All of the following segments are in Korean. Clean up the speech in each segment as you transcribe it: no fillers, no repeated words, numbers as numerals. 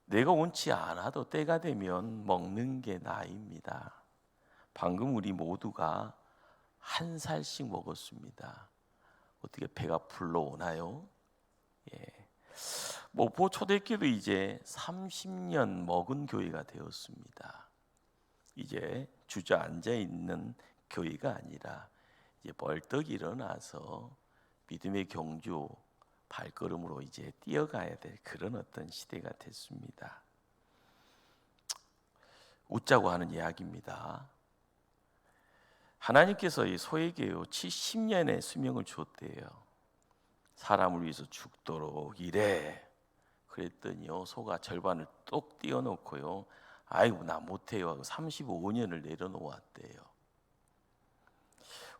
내가 원치 않아도 때가 되면 먹는 게 나입니다. 방금 우리 모두가 한 살씩 먹었습니다. 어떻게 배가 불러오나요? 예. 목포 초대교회도 이제 30년 먹은 교회가 되었습니다. 이제 주저앉아 있는 교회가 아니라 이제 벌떡 일어나서 믿음의 경주 발걸음으로 이제 뛰어가야 될 그런 어떤 시대가 됐습니다. 웃자고 하는 이야기입니다. 하나님께서 이 소에게요 70년의 수명을 줬대요. 사람을 위해서 죽도록 일해. 그랬더니요 소가 절반을 똑 띄워놓고요 아이고 나 못해요 하고 35년을 내려놓았대요.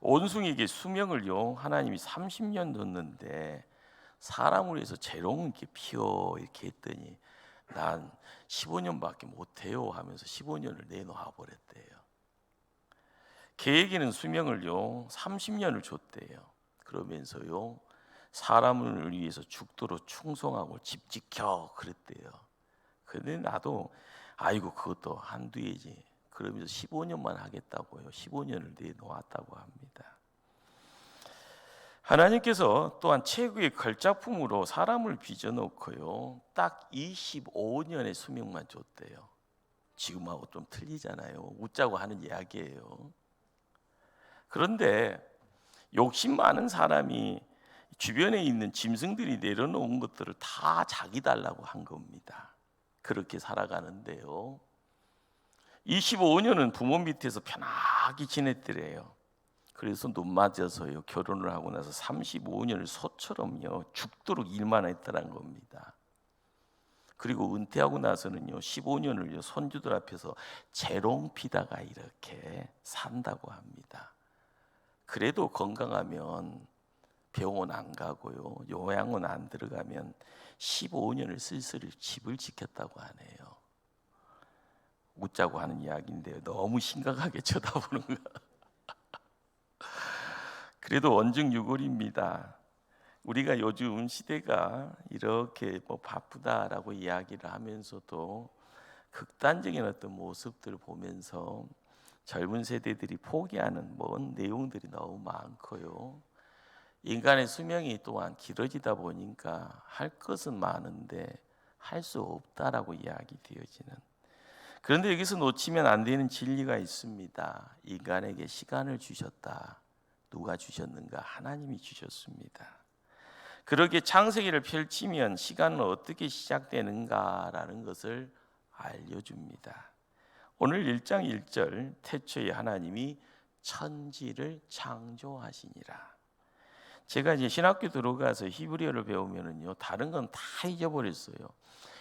원숭이에게 수명을요 하나님이 30년 줬는데 사람을 위해서 재롱 이렇게 피워 이렇게 했더니 난 15년밖에 못해요 하면서 15년을 내놓아 버렸대요. 개에게는 수명을요 30년을 줬대요. 그러면서요 사람을 위해서 죽도록 충성하고 집 지켜 그랬대요. 근데 나도 아이고 그것도 한두 해지 그러면서 15년만 하겠다고요 15년을 내놓았다고 합니다. 하나님께서 또한 최고의 걸작품으로 사람을 빚어놓고요 딱 25년의 수명만 줬대요. 지금하고 좀 틀리잖아요. 웃자고 하는 이야기예요. 그런데 욕심 많은 사람이 주변에 있는 짐승들이 내려놓은 것들을 다 자기 달라고 한 겁니다. 그렇게 살아가는데요 25년은 부모 밑에서 편하게 지냈더래요. 그래서 눈 맞아서요 결혼을 하고 나서 35년을 소처럼요 죽도록 일만 했다는 겁니다. 그리고 은퇴하고 나서는요 15년을요 손주들 앞에서 재롱 피다가 이렇게 산다고 합니다. 그래도 건강하면 병원 안 가고요 요양원 안 들어가면 15년을 쓸쓸히 집을 지켰다고 하네요. 웃자고 하는 이야기인데요 너무 심각하게 쳐다보는 거. 그래도 원증유골입니다. 우리가 요즘 시대가 이렇게 바쁘다라고 이야기를 하면서도 극단적인 어떤 모습들을 보면서 젊은 세대들이 포기하는 먼 내용들이 너무 많고요. 인간의 수명이 또한 길어지다 보니까 할 것은 많은데 할 수 없다라고 이야기되어지는. 그런데 여기서 놓치면 안 되는 진리가 있습니다. 인간에게 시간을 주셨다. 누가 주셨는가? 하나님이 주셨습니다. 그러기에 창세기를 펼치면 시간은 어떻게 시작되는가라는 것을 알려줍니다. 오늘 1장 1절 태초에 하나님이 천지를 창조하시니라. 제가 이제 신학교 들어가서 히브리어를 배우면은요 다른 건 다 잊어버렸어요.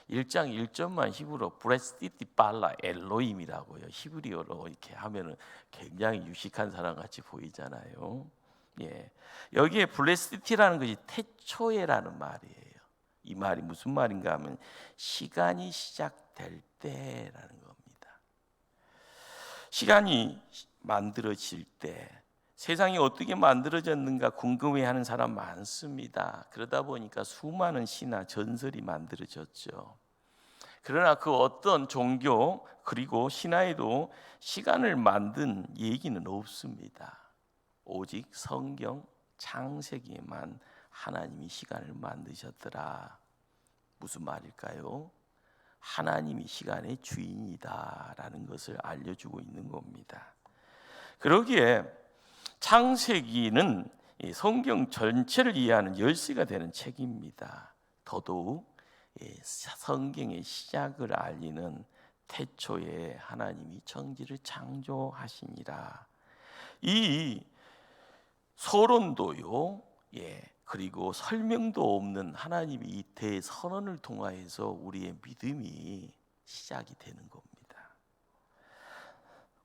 1장 1절만 히브리어 브레스티티 발라 엘로임이라고요. 히브리어로 이렇게 하면은 굉장히 유식한 사람 같이 보이잖아요. 예, 여기에 블레스티티라는 것이 태초에라는 말이에요. 이 말이 무슨 말인가 하면 시간이 시작될 때라는 겁니다. 시간이 만들어질 때 세상이 어떻게 만들어졌는가 궁금해하는 사람 많습니다. 그러다 보니까 수많은 시나 전설이 만들어졌죠. 그러나 그 어떤 종교 그리고 신화에도 시간을 만든 얘기는 없습니다. 오직 성경 창세기에만 하나님이 시간을 만드셨더라. 무슨 말일까요? 하나님이 시간의 주인이다라는 것을 알려주고 있는 겁니다. 그러기에 창세기는 성경 전체를 이해하는 열쇠가 되는 책입니다. 더더욱 성경의 시작을 알리는 태초에 하나님이 천지를 창조하시니라. 이 서론도요, 그리고 설명도 없는 하나님의 이 대선언을 통하여서 우리의 믿음이 시작이 되는 겁니다.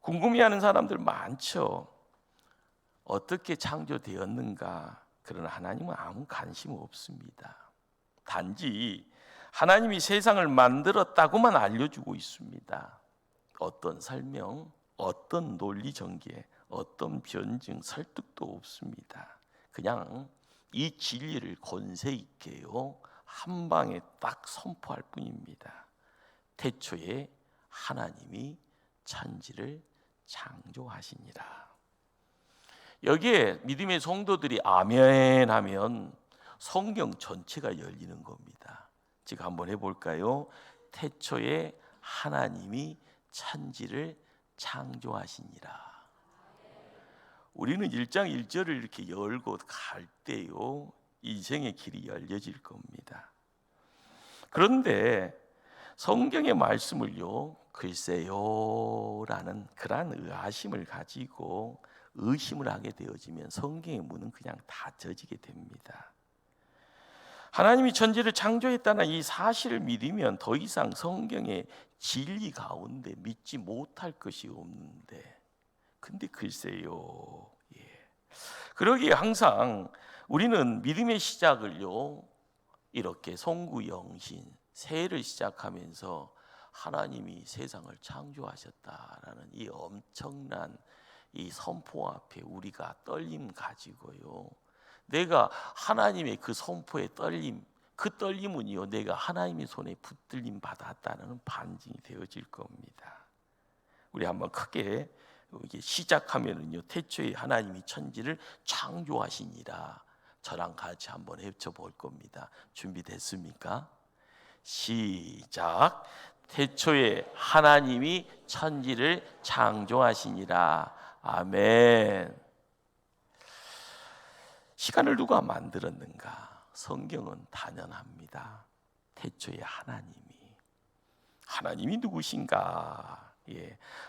궁금해하는 사람들 많죠. 어떻게 창조되었는가? 그러나 하나님은 아무 관심 없습니다. 단지 하나님이 세상을 만들었다고만 알려주고 있습니다. 어떤 설명, 어떤 논리 전개, 어떤 변증, 설득도 없습니다. 그냥 이 진리를 권세 있게요 한 방에 딱 선포할 뿐입니다. 태초에 하나님이 천지를 창조하시니라. 여기에 믿음의 성도들이 아멘 하면 성경 전체가 열리는 겁니다. 지금 한번 해볼까요? 태초에 하나님이 천지를 창조하시니라. 우리는 1장 1절을 이렇게 열고 갈 때요, 인생의 길이 열려질 겁니다. 그런데 성경의 말씀을요, 글쎄요 라는 그러한 의아심을 가지고 의심을 하게 되어지면 성경의 문은 그냥 닫혀지게 됩니다. 하나님이 천지를 창조했다는 이 사실을 믿으면 더 이상 성경의 진리 가운데 믿지 못할 것이 없는데, 근데 글쎄요, 그러기에 항상 우리는 믿음의 시작을요, 이렇게 송구영신 새해를 시작하면서 하나님이 세상을 창조하셨다라는 이 엄청난 이 선포 앞에 우리가 떨림 가지고요, 내가 하나님의 그 선포의 떨림, 그 떨림은요, 내가 하나님의 손에 붙들림 받았다는 반증이 되어질 겁니다. 우리 한번 크게 이게 시작하면은요, 태초에 하나님이 천지를 창조하시니라. 저랑 같이 한번 헤쳐볼 겁니다. 준비됐습니까? 시작. 태초에 하나님이 천지를 창조하시니라. 아멘. 시간을 누가 만들었는가? 성경은 단연합니다. 태초에 하나님이 누구신가?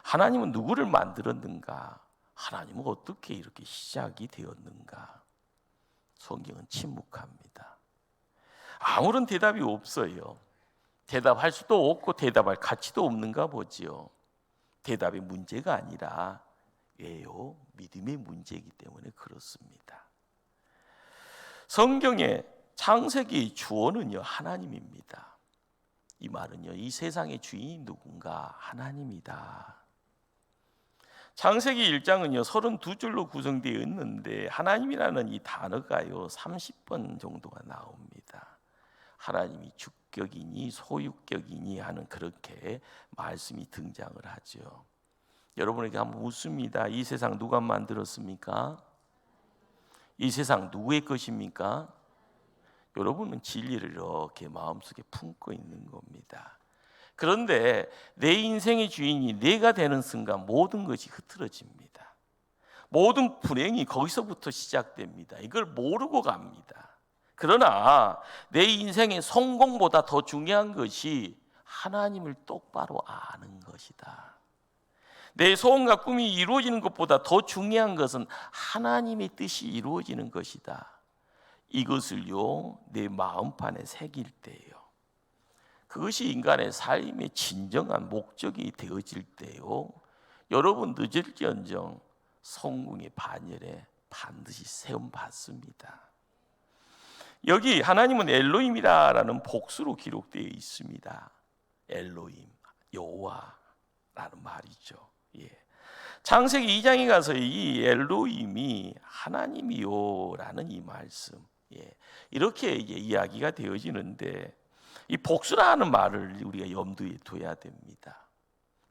하나님은 누구를 만들었는가? 하나님은 어떻게 이렇게 시작이 되었는가? 성경은 침묵합니다. 아무런 대답이 없어요. 대답할 수도 없고 대답할 가치도 없는가 보지요. 대답의 문제가 아니라 왜요? 믿음의 문제이기 때문에 그렇습니다. 성경의 창세기 주어는요, 하나님입니다. 이 말은요, 이 세상의 주인이 누군가? 하나님이다. 창세기 1장은요 32줄로 구성되어 있는데 하나님이라는 이 단어가요 30번 정도가 나옵니다. 하나님이 주격이니 소유격이니 하는 그렇게 말씀이 등장을 하죠. 여러분에게 한번 묻습니다. 이 세상 누가 만들었습니까? 이 세상 누구의 것입니까? 여러분은 진리를 이렇게 마음속에 품고 있는 겁니다. 그런데 내 인생의 주인이 내가 되는 순간 모든 것이 흐트러집니다. 모든 불행이 거기서부터 시작됩니다. 이걸 모르고 갑니다. 그러나 내 인생의 성공보다 더 중요한 것이 하나님을 똑바로 아는 것이다. 내 소원과 꿈이 이루어지는 것보다 더 중요한 것은 하나님의 뜻이 이루어지는 것이다. 이것을요 내 마음판에 새길 때요, 그것이 인간의 삶의 진정한 목적이 되어질 때요, 여러분 늦을지언정 성공의 반열에 반드시 세움받습니다. 여기 하나님은 엘로힘이라는 복수로 기록되어 있습니다. 엘로힘, 여호와라는 말이죠. 창세기 2장에 가서 이 엘로힘이 하나님이요라는 이 말씀, 이렇게 이제 이야기가 되어지는데, 이 복수라는 말을 우리가 염두에 둬야 됩니다.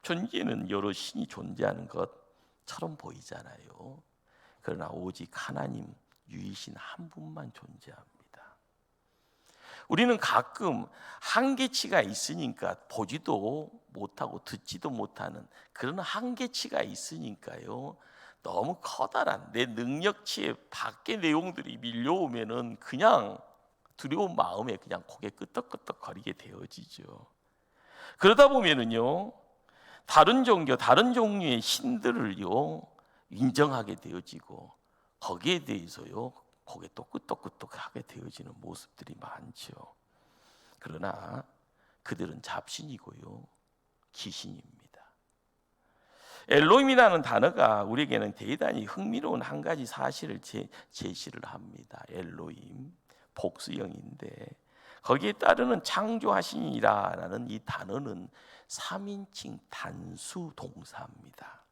천지에는 여러 신이 존재하는 것처럼 보이잖아요. 그러나 오직 하나님 유이신 한 분만 존재합니다. 우리는 가끔 한계치가 있으니까 보지도 못하고 듣지도 못하는 그런 한계치가 있으니까요, 너무 커다란 내 능력치의 밖의 내용들이 밀려오면은 그냥 두려운 마음에 그냥 고개 끄덕끄덕 거리게 되어지죠. 그러다 보면은요, 다른 종교, 다른 종류의 신들을요 인정하게 되어지고 거기에 대해서요 고개 또 끄덕끄덕 하게 되어지는 모습들이 많죠. 그러나 그들은 잡신이고요 귀신입니다. 엘로힘이라는 단어가 우리에게는 대단히 흥미로운 한 가지 사실을 제시를 합니다. 엘로힘 복수형인데 거기에 따르는 창조하시니라라는 이 단어는 3인칭 단수 동사입니다.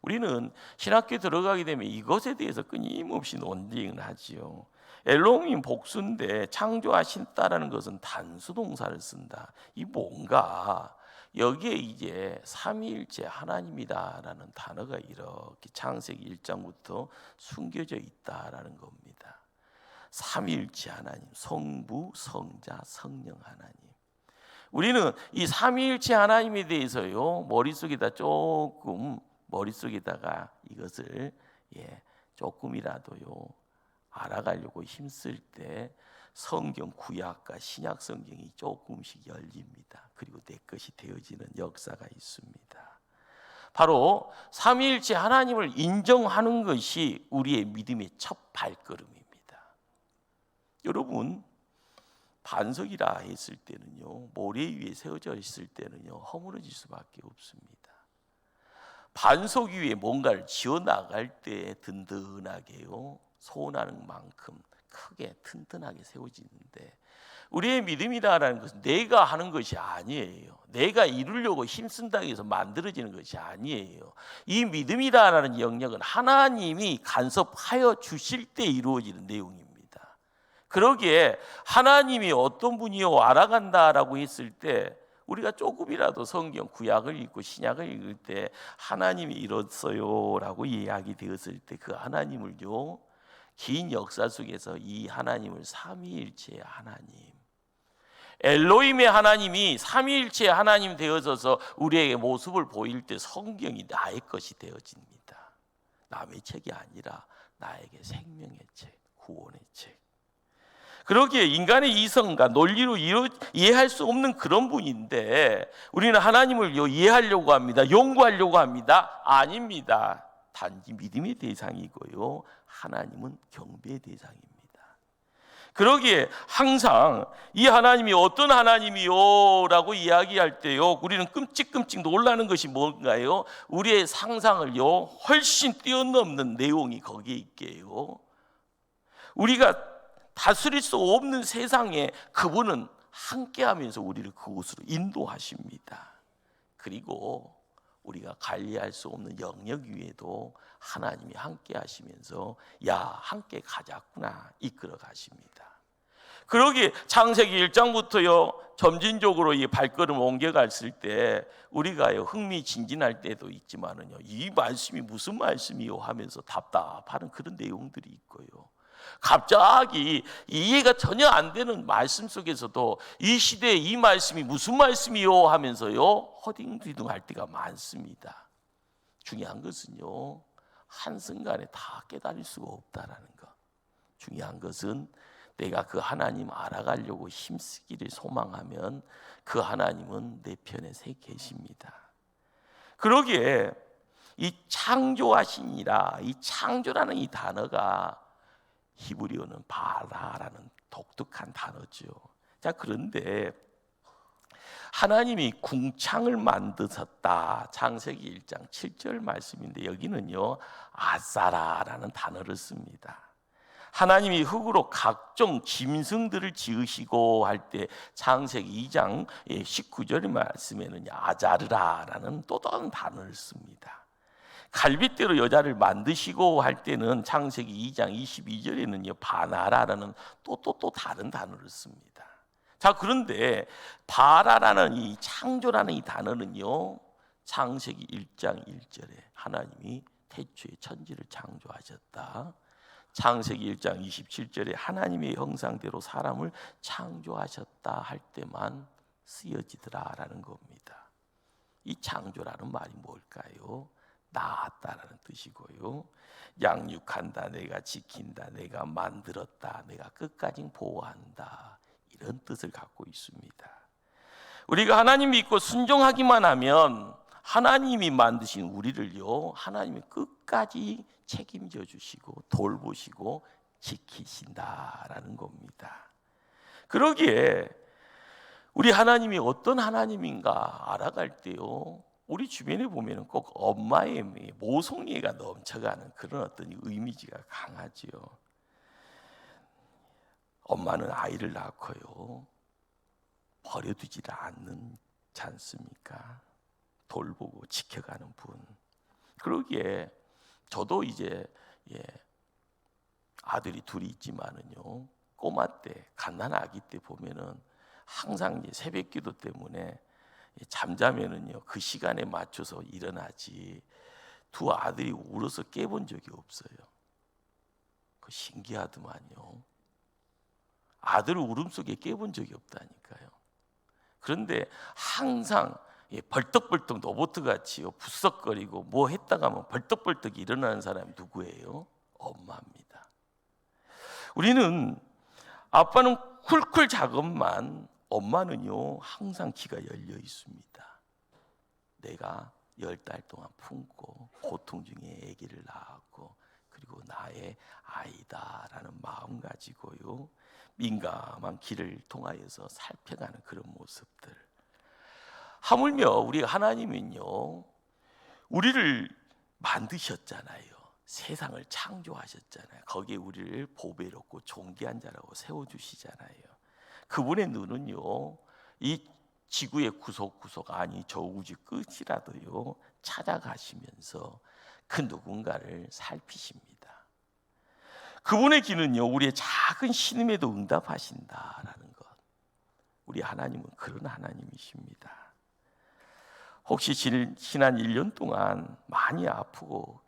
우리는 신학교에 들어가게 되면 이것에 대해서 끊임없이 논쟁을 하지요. 엘로힘이 복수인데 창조하신다라는 것은 단수 동사를 쓴다. 이 뭔가 여기에 이제 삼위일체 하나님이다라는 단어가 이렇게 창세기 1장부터 숨겨져 있다라는 겁니다. 삼위일체 하나님, 성부, 성자, 성령 하나님. 우리는 이 삼위일체 하나님에 대해서요 머릿속에다가 이것을 조금이라도요 알아가려고 힘쓸 때 성경 구약과 신약 성경이 조금씩 열립니다. 그리고 내 것이 되어지는 역사가 있습니다. 바로 삼위일체 하나님을 인정하는 것이 우리의 믿음의 첫 발걸음입니다. 여러분, 반석이라 했을 때는요, 모래 위에 세워져 있을 때는요 허물어질 수밖에 없습니다. 반석 위에 뭔가를 지어 나갈 때 든든하게요 소원하는 만큼 크게 튼튼하게 세워지는데, 우리의 믿음이라는 것은 내가 하는 것이 아니에요. 내가 이루려고 힘쓴다고 해서 만들어지는 것이 아니에요. 이 믿음이라는 영역은 하나님이 간섭하여 주실 때 이루어지는 내용입니다. 그러기에 하나님이 어떤 분이요 알아간다라고 했을 때, 우리가 조금이라도 성경 구약을 읽고 신약을 읽을 때 하나님이 이뤘어요 라고 이야기 되었을 때, 그 하나님을요 긴 역사 속에서 이 하나님을 삼위일체의 하나님, 엘로힘의 하나님이 삼위일체의 하나님 되어져서 우리에게 모습을 보일 때 성경이 나의 것이 되어집니다. 남의 책이 아니라 나에게 생명의 책, 구원의 책. 그러기에 인간의 이성과 논리로 이해할 수 없는 그런 분인데 우리는 하나님을 이해하려고 합니다. 연구하려고 합니다. 아닙니다. 단지 믿음의 대상이고요, 하나님은 경배의 대상입니다. 그러기에 항상 이 하나님이 어떤 하나님이요 라고 이야기할 때요 우리는 끔찍끔찍 놀라는 것이 뭔가요? 우리의 상상을요 훨씬 뛰어넘는 내용이 거기에 있게요, 우리가 다스릴 수 없는 세상에 그분은 함께하면서 우리를 그곳으로 인도하십니다. 그리고 우리가 관리할 수 없는 영역 위에도 하나님이 함께 하시면서 야 함께 가자꾸나 이끌어 가십니다. 그러기에 창세기 1장부터요 점진적으로 이 발걸음을 옮겨갔을 때 우리가요 흥미진진할 때도 있지만은요 이 말씀이 무슨 말씀이요 하면서 답답하는 그런 내용들이 있고요, 갑자기 이해가 전혀 안 되는 말씀 속에서도 이 시대에 이 말씀이 무슨 말씀이요 하면서요 허둥지둥할 때가 많습니다. 중요한 것은요 한순간에 다 깨달을 수가 없다라는 것. 중요한 것은 내가 그 하나님 알아가려고 힘쓰기를 소망하면 그 하나님은 내 편에 서 계십니다. 그러기에 이 창조하시니라, 이 창조라는 이 단어가 히브리어는 바라라는 독특한 단어죠. 자, 그런데 하나님이 궁창을 만드셨다, 창세기 1장 7절 말씀인데 여기는요 아사라라는 단어를 씁니다. 하나님이 흙으로 각종 짐승들을 지으시고 할 때 창세기 2장 19절 말씀에는 아자르라라는 또 다른 단어를 씁니다. 갈빗대로 여자를 만드시고 할 때는 창세기 2장 22절에는요 바나라라는 또 다른 단어를 씁니다. 자, 그런데 바라라는 이 창조라는 이 단어는요 창세기 1장 1절에 하나님이 태초에 천지를 창조하셨다, 창세기 1장 27절에 하나님의 형상대로 사람을 창조하셨다 할 때만 쓰여지더라라는 겁니다. 이 창조라는 말이 뭘까요? 낳았다라는 뜻이고요, 양육한다, 내가 지킨다, 내가 만들었다, 내가 끝까지 보호한다, 이런 뜻을 갖고 있습니다. 우리가 하나님 믿고 순종하기만 하면 하나님이 만드신 우리를요 하나님이 끝까지 책임져 주시고 돌보시고 지키신다라는 겁니다. 그러기에 우리 하나님이 어떤 하나님인가 알아갈 때요 우리 주변에 보면 꼭 엄마의 모성애가 넘쳐가는 그런 어떤 이미지가 강하지요. 엄마는 아이를 낳고요 버려두지를 않지 않습니까? 돌보고 지켜가는 분. 그러기에 저도 이제 아들이 둘이 있지만은요, 꼬마 때, 갓난 아기 때 보면은 항상 이제 새벽기도 때문에 잠자면은요 그 시간에 맞춰서 일어나지 두 아들이 울어서 깨본 적이 없어요. 그 신기하더만요. 아들 울음속에 깨본 적이 없다니까요. 그런데 항상 벌떡벌떡 로봇같이 부석거리고 뭐 했다가 하면 벌떡벌떡 일어나는 사람이 누구예요? 엄마입니다. 우리는 아빠는 쿨쿨 작업만, 엄마는요 항상 귀가 열려 있습니다. 내가 10달 동안 품고 고통 중에 아기를 낳았고 그리고 나의 아이다라는 마음 가지고요 민감한 귀를 통하여서 살펴가는 그런 모습들. 하물며 우리 하나님은요 우리를 만드셨잖아요. 세상을 창조하셨잖아요. 거기에 우리를 보배롭고 존귀한 자라고 세워주시잖아요. 그분의 눈은요 이 지구의 구석구석, 아니 저 우주 끝이라도요 찾아가시면서 그 누군가를 살피십니다. 그분의 귀는요 우리의 작은 신음에도 응답하신다라는 것. 우리 하나님은 그런 하나님이십니다. 혹시 지난 1년 동안 많이 아프고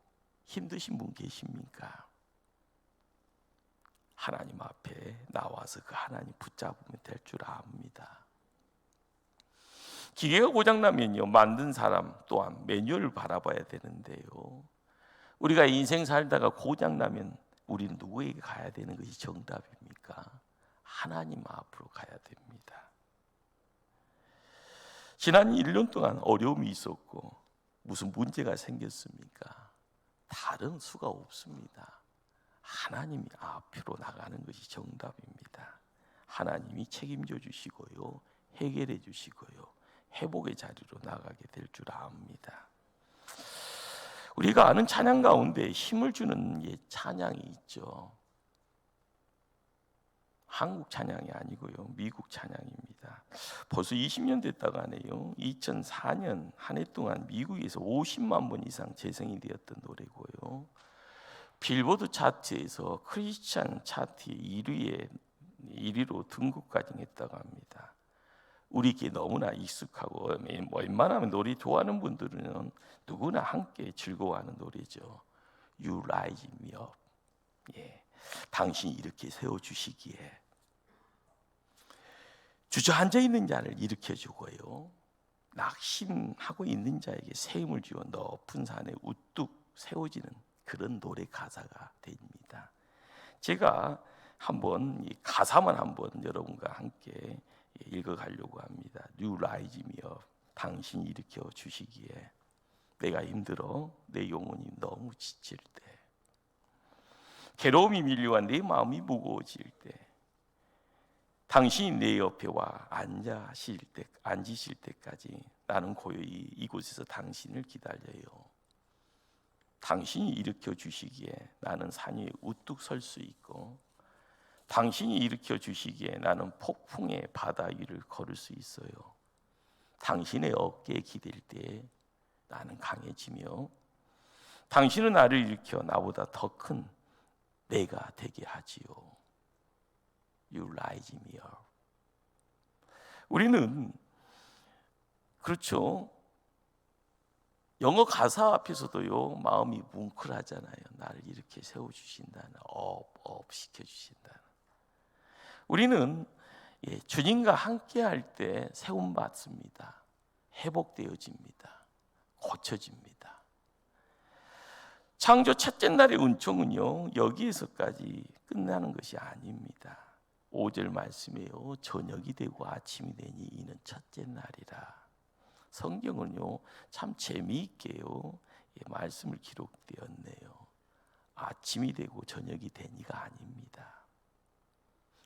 힘드신 분 계십니까? 하나님 앞에 나와서 그 하나님 붙잡으면 될 줄 압니다. 기계가 고장나면요 만든 사람 또한 매뉴얼을 바라봐야 되는데요, 우리가 인생 살다가 고장나면 우리는 누구에게 가야 되는 것이 정답입니까? 하나님 앞으로 가야 됩니다. 지난 1년 동안 어려움이 있었고 무슨 문제가 생겼습니까? 다른 수가 없습니다. 하나님이 앞으로 나가는 것이 정답입니다. 하나님이 책임져 주시고요 해결해 주시고요 회복의 자리로 나가게 될 줄 압니다. 우리가 아는 찬양 가운데 힘을 주는 찬양이 있죠. 한국 찬양이 아니고요 미국 찬양입니다. 벌써 20년 됐다가 하네요. 2004년 한 해 동안 미국에서 50만 번 이상 재생이 되었던 노래고요 빌보드 차트에서 크리스찬 차트 1위로 등극까지 했다고 합니다. 우리에게 너무나 익숙하고 웬만하면 노래 좋아하는 분들은 누구나 함께 즐거워하는 노래죠. You Rise Me Up. 당신이 이렇게 세워주시기에 주저앉아 있는 자를 일으켜주고요 낙심하고 있는 자에게 세움을 주어 높은 산에 우뚝 세워지는 그런 노래 가사가 됩니다. 제가 한번 이 가사만 한번 여러분과 함께 읽어가려고 합니다. You Rise Me Up. 당신이 일으켜 주시기에 내가 힘들어 내 영혼이 너무 지칠 때, 괴로움이 밀려와 내 마음이 무거워질 때, 당신이 내 옆에 와 앉으실 때까지 나는 고요히 이곳에서 당신을 기다려요. 당신이 일으켜 주시기에 나는 산 위에 우뚝 설 수 있고, 당신이 일으켜 주시기에 나는 폭풍의 바다 위를 걸을 수 있어요. 당신의 어깨에 기댈 때 나는 강해지며 당신은 나를 일으켜 나보다 더 큰 내가 되게 하지요. You rise me up. 우리는 그렇죠. 영어 가사 앞에서도요 마음이 뭉클하잖아요. 나를 이렇게 세워주신다는, 업 시켜주신다는. 우리는 주님과 함께할 때 세움 받습니다. 회복되어집니다. 고쳐집니다. 창조 첫째 날의 은총은요 여기에서까지 끝나는 것이 아닙니다. 5절 말씀이에요. 저녁이 되고 아침이 되니 이는 첫째 날이라. 성경은요 참 재미있게요 말씀을 기록되었네요. 아침이 되고 저녁이 되니가 아닙니다.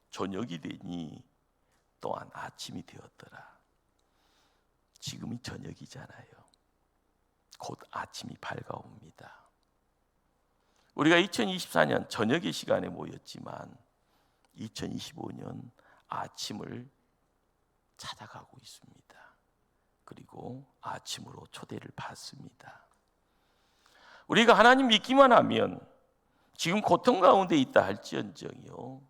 저녁이 되니 또한 아침이 되었더라. 지금이 저녁이잖아요. 곧 아침이 밝아옵니다. 우리가 2024년 저녁의 시간에 모였지만 2025년 아침을 찾아가고 있습니다. 그리고 아침으로 초대를 받습니다. 우리가 하나님 믿기만 하면 지금 고통 가운데 있다 할지언정이요,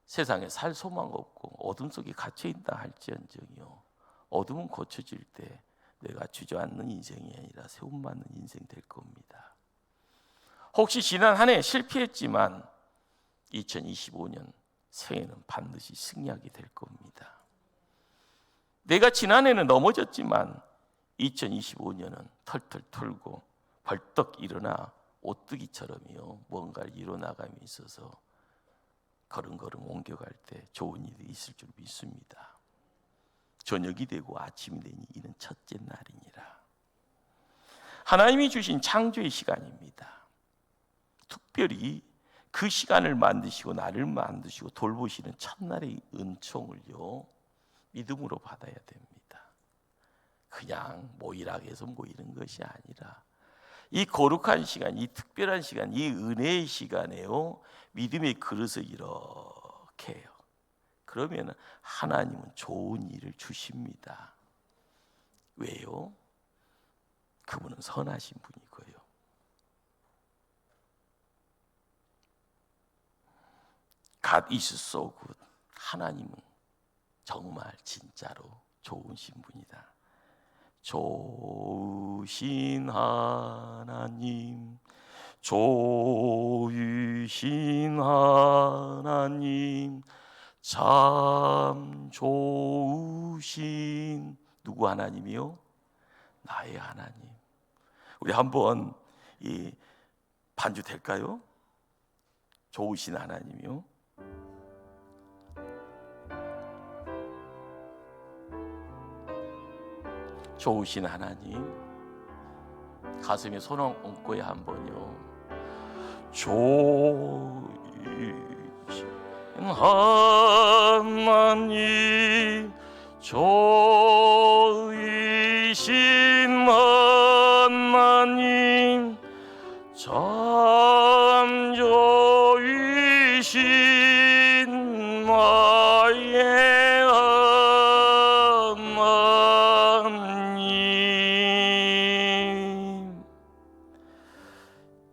세상에 살 소망 없고 어둠 속에 갇혀 있다 할지언정이요, 어둠은 고쳐질 때 내가 주저앉는 인생이 아니라 세움받는 인생 될 겁니다. 혹시 지난 한 해 실패했지만 2025년 새해는 반드시 승리하게 될 겁니다. 내가 지난해는 넘어졌지만 2025년은 털털 털고 벌떡 일어나 오뚜기처럼요, 뭔가를 이뤄나감이 있어서 걸음걸음 옮겨갈 때 좋은 일이 있을 줄 믿습니다. 저녁이 되고 아침이 되니 이는 첫째 날이니라. 하나님이 주신 창조의 시간입니다. 특별히 그 시간을 만드시고 나를 만드시고 돌보시는 첫날의 은총을요, 믿음으로 받아야 됩니다. 그냥 모이라 해서 모이는 것이 아니라 이 거룩한 시간, 이 특별한 시간, 이 은혜의 시간에요, 믿음의 그릇을 이렇게 해요. 그러면 하나님은 좋은 일을 주십니다. 왜요? 그분은 선하신 분이고요. God is so good. 하나님은 정말 진짜로 좋으신 분이다. 좋으신 하나님, 좋으신 하나님, 참 좋으신 누구 하나님이요? 나의 하나님. 우리 한번 이 반주 될까요? 좋으신 하나님이요. 좋으신 하나님, 가슴에 손 얹고야 한번요. 좋으신 하나님, 좋으신 하나님, 참 좋으신 나의 하나님.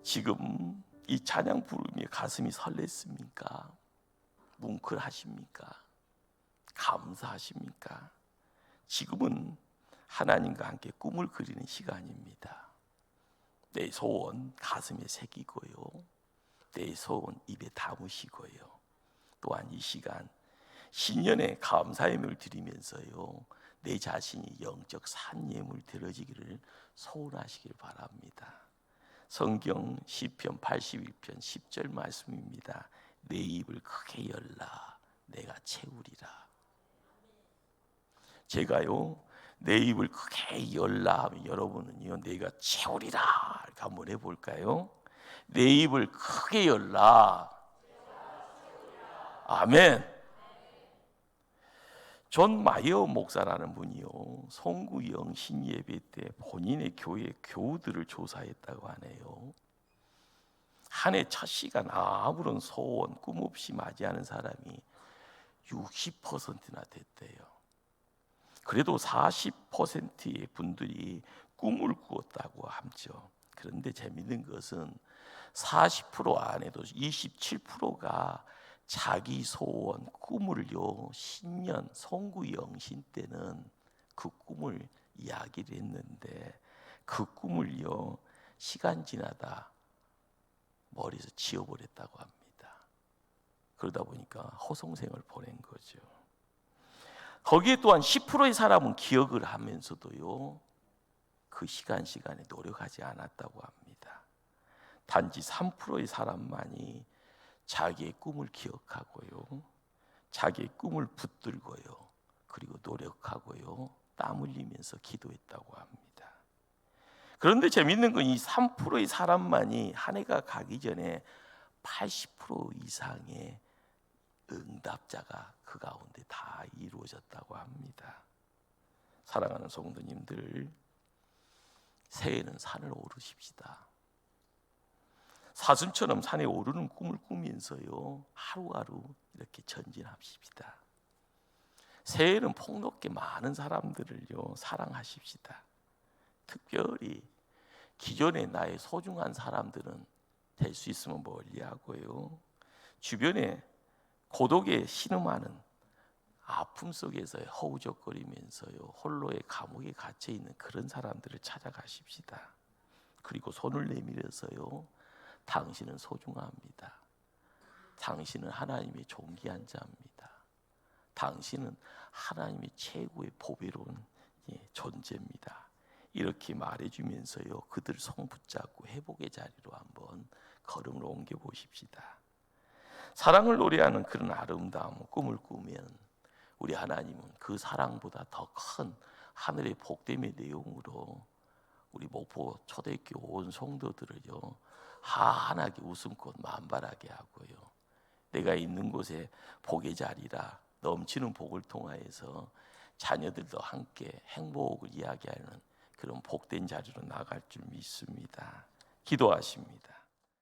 지금 이 찬양 부르며 가슴이 설렜습니까? 뭉클하십니까? 감사하십니까? 지금은 하나님과 함께 꿈을 그리는 시간입니다. 내 소원 가슴에 새기고요, 내 소원 입에 담으시고요, 또한 이 시간 신년에 감사예물 드리면서요, 내 자신이 영적 산예물 드려지기를 소원하시길 바랍니다. 성경 시편 81편 10절 말씀입니다. 내 입을 크게 열라 내가 채우리라. 제가요, 내 입을 크게 열라 하면 여러분은요, 내가 채우리라 이렇게 한번 해볼까요? 내 입을 크게 열라. 아멘. 존 마이어 목사라는 분이요, 송구영 신예배 때 본인의 교회 교우들을 조사했다고 하네요. 한 해 첫 시간 아무런 소원 꿈 없이 맞이하는 사람이 60%나 됐대요. 그래도 40%의 분들이 꿈을 꾸었다고 하죠. 그런데 재밌는 것은 40% 안에도 27%가 자기 소원 꿈을요, 신년 송구영신 때는 그 꿈을 이야기를 했는데 그 꿈을요, 시간 지나다 머리에서 지워버렸다고 합니다. 그러다 보니까 허송생을 보낸 거죠. 거기에 또한 10%의 사람은 기억을 하면서도요, 그 시간에 노력하지 않았다고 합니다. 단지 3%의 사람만이 자기의 꿈을 기억하고요, 자기의 꿈을 붙들고요, 그리고 노력하고요, 땀 흘리면서 기도했다고 합니다. 그런데 재밌는 건 이 3%의 사람만이 한 해가 가기 전에 80% 이상의 응답자가 그 가운데 다 이루어졌다고 합니다. 사랑하는 성도님들, 새해는 산을 오르십시다. 사슴처럼 산에 오르는 꿈을 꾸면서요, 하루하루 이렇게 전진합시다. 새해는 폭넓게 많은 사람들을요, 사랑하십시다. 특별히 기존에 나의 소중한 사람들은 될 수 있으면 멀리하고요. 주변에 고독에 신음하는 아픔 속에서 허우적거리면서요 홀로의 감옥에 갇혀 있는 그런 사람들을 찾아가십시다. 그리고 손을 내밀어서요, 당신은 소중합니다. 당신은 하나님의 존귀한 자입니다. 당신은 하나님의 최고의 보배로운 존재입니다. 이렇게 말해주면서요 그들 손 붙잡고 회복의 자리로 한번 걸음을 옮겨 보십시다. 사랑을 노래하는 그런 아름다운 꿈을 꾸면 우리 하나님은 그 사랑보다 더 큰 하늘의 복됨의 내용으로 우리 목포 초대교회 온 성도들을요 환하게 웃음꽃 만발하게 하고요, 내가 있는 곳에 복의 자리라 넘치는 복을 통하여서 자녀들도 함께 행복을 이야기하는 그런 복된 자리로 나갈 줄 믿습니다. 기도하십니다.